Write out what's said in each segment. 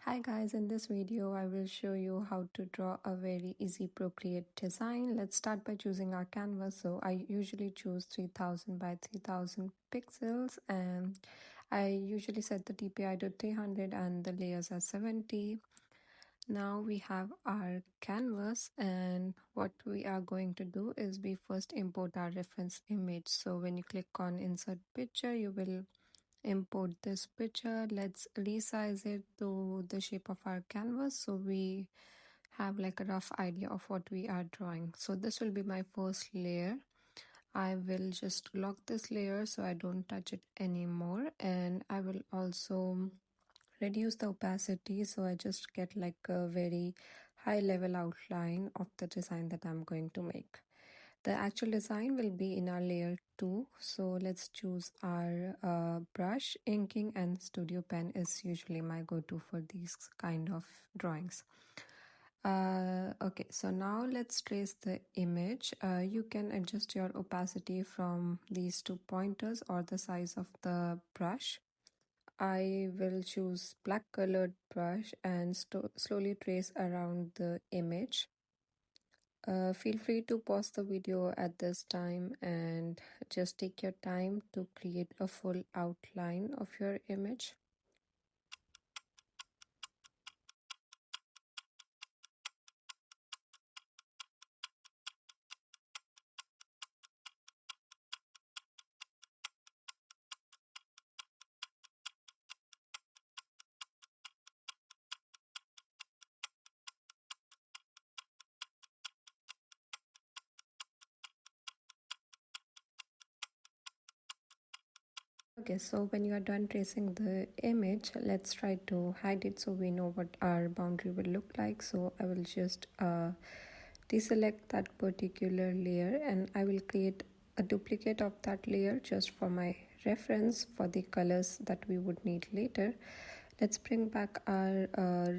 Hi guys, in this video I will show you how to draw a very easy Procreate design. Let's start by choosing our canvas. So I usually choose 3000 by 3000 pixels and I usually set the DPI to 300 and the layers are 70. Now we have our canvas and what we are going to do is we first import our reference image. So when you click on insert picture, you will import this picture. Let's resize it to the shape of our canvas so we have like a rough idea of what we are drawing. So this will be my first layer. I will just lock this layer so I don't touch it anymore, and I will also reduce the opacity so I just get like a very high level outline of the design that I'm going to make. The actual design will be in our layer 2. So let's choose our brush. Inking and studio pen is usually my go-to for these kind of drawings. Okay, so now let's trace the image. You can adjust your opacity from these two pointers or the size of the brush. I will choose black colored brush and slowly trace around the image. Feel free to pause the video at this time and just take your time to create a full outline of your image. Okay, so when you are done tracing the image, let's try to hide it so we know what our boundary will look like. So I will just deselect that particular layer and I will create a duplicate of that layer just for my reference for the colors that we would need later. Let's bring back our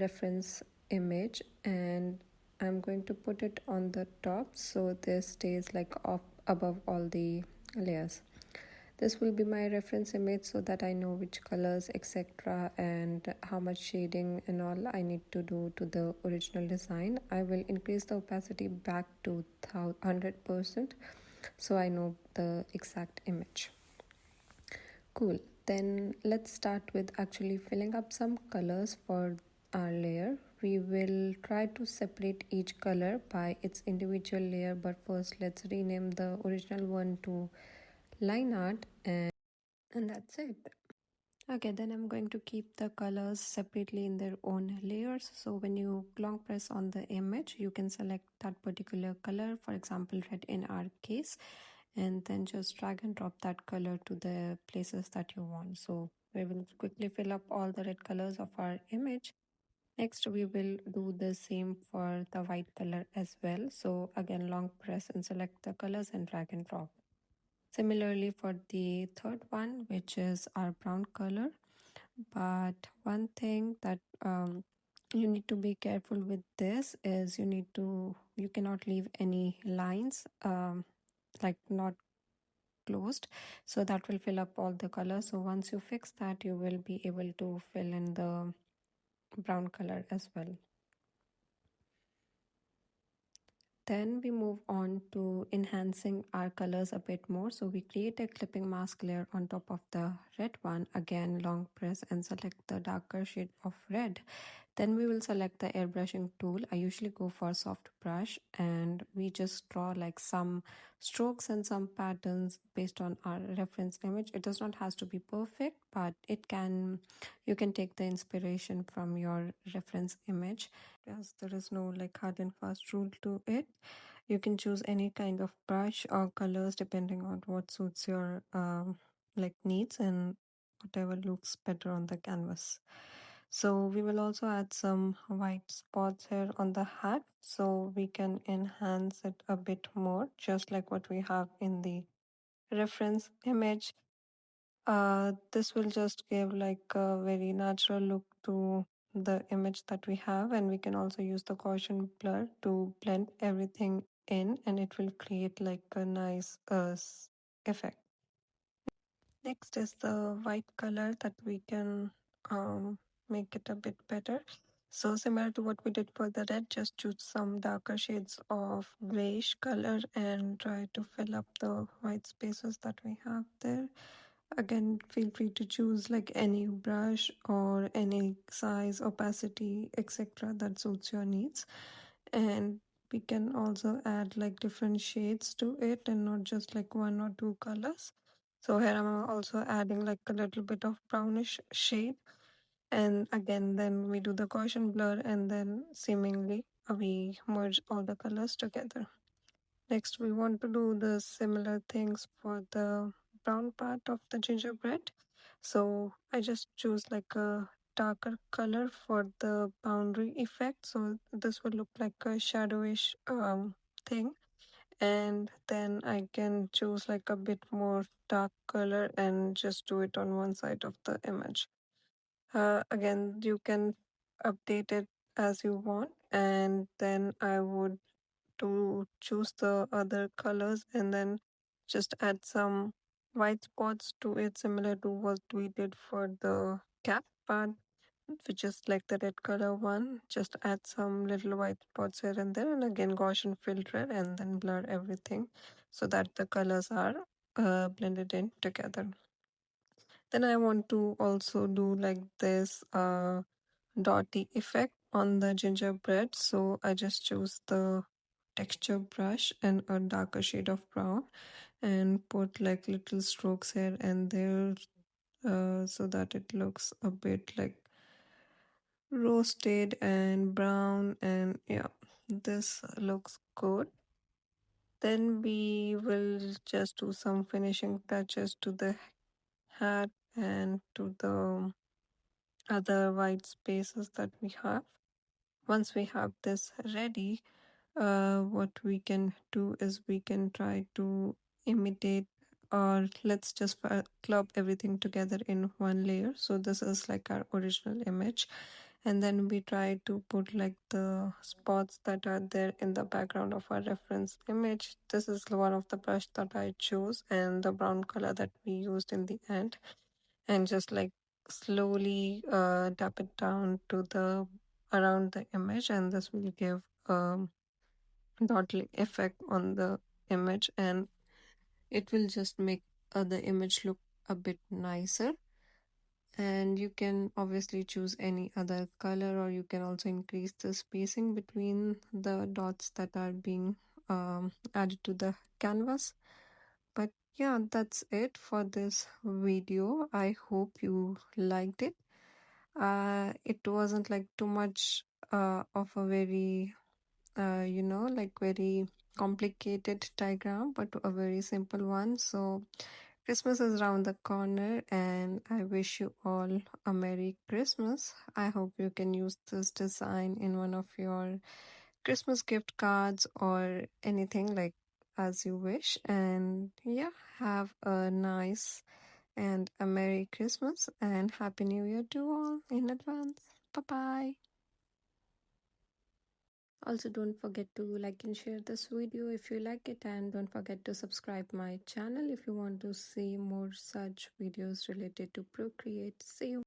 reference image and I'm going to put it on the top so this stays like off above all the layers. This will be my reference image so that I know which colors etc and how much shading and all I need to do to the original design. I will increase the opacity back to 100% so I know the exact image. Cool. Then let's start with actually filling up some colors for our layer. We will try to separate each color by its individual layer, but first let's rename the original one to line art and that's it. Okay, then I'm going to keep the colors separately in their own layers. So when you long press on the image, you can select that particular color, for example red in our case, and then just drag and drop that color to the places that you want. So we will quickly fill up all the red colors of our image. Next we will do the same for the white color as well. So again long press and select the colors and drag and drop. Similarly for the third one, which is our brown color, but one thing that you need to be careful with this is you cannot leave any lines like not closed, so that will fill up all the colors. So once you fix that, you will be able to fill in the brown color as well. Then we move on to enhancing our colors a bit more. So we create a clipping mask layer on top of the red one. Again, long press and select the darker shade of red. Then we will select the airbrushing tool. I usually go for soft brush and we just draw like some strokes and some patterns based on our reference image. It does not has to be perfect, but you can take the inspiration from your reference image. As there is no like hard and fast rule to it, you can choose any kind of brush or colors depending on what suits your like needs and whatever looks better on the canvas. So we will also add some white spots here on the hat so we can enhance it a bit more, just like what we have in the reference image. This will just give like a very natural look to the image that we have, and we can also use the Gaussian blur to blend everything in and it will create like a nice effect. Next is the white color that we can make it a bit better. So similar to what we did for the red, just choose some darker shades of grayish color and try to fill up the white spaces that we have there. Again, feel free to choose like any brush or any size, opacity, etc. that suits your needs. And we can also add like different shades to it and not just like one or two colors. So here I'm also adding like a little bit of brownish shade. And again, then we do the Gaussian blur and then seemingly we merge all the colors together. Next, we want to do the similar things for the brown part of the gingerbread. So I just choose like a darker color for the boundary effect. So this will look like a shadowish thing. And then I can choose like a bit more dark color and just do it on one side of the image. Again, you can update it as you want. And then I would to choose the other colors and then just add some white spots to it, similar to what we did for the cap part, which is like the red color one. Just add some little white spots here and there, and again Gaussian filter and then blur everything so that the colors are blended in together. Then I want to also do like this dotty effect on the gingerbread. So I just choose the texture brush and a darker shade of brown and put like little strokes here and there so that it looks a bit like roasted and brown, and yeah, this looks good. Then we will just do some finishing touches to the hat and to the other white spaces that we have. Once we have this ready, what we can do is we can try to imitate, or let's just club everything together in one layer. So this is like our original image, and then we try to put like the spots that are there in the background of our reference image. This is one of the brush that I chose and the brown color that we used in the end, and just like slowly tap it down to the around the image, and this will give dotting effect on the image, and it will just make the image look a bit nicer. And you can obviously choose any other color, or you can also increase the spacing between the dots that are being added to the canvas. But yeah, that's it for this video. I hope you liked it. It wasn't like too much of a very like very complicated diagram, but a very simple one. So Christmas is around the corner, and I wish you all a Merry Christmas. I hope you can use this design in one of your Christmas gift cards or anything like as you wish. And yeah, have a nice and a Merry Christmas and Happy New Year to all in advance. Bye bye. Also, don't forget to like and share this video if you like it, and don't forget to subscribe my channel if you want to see more such videos related to Procreate. See you.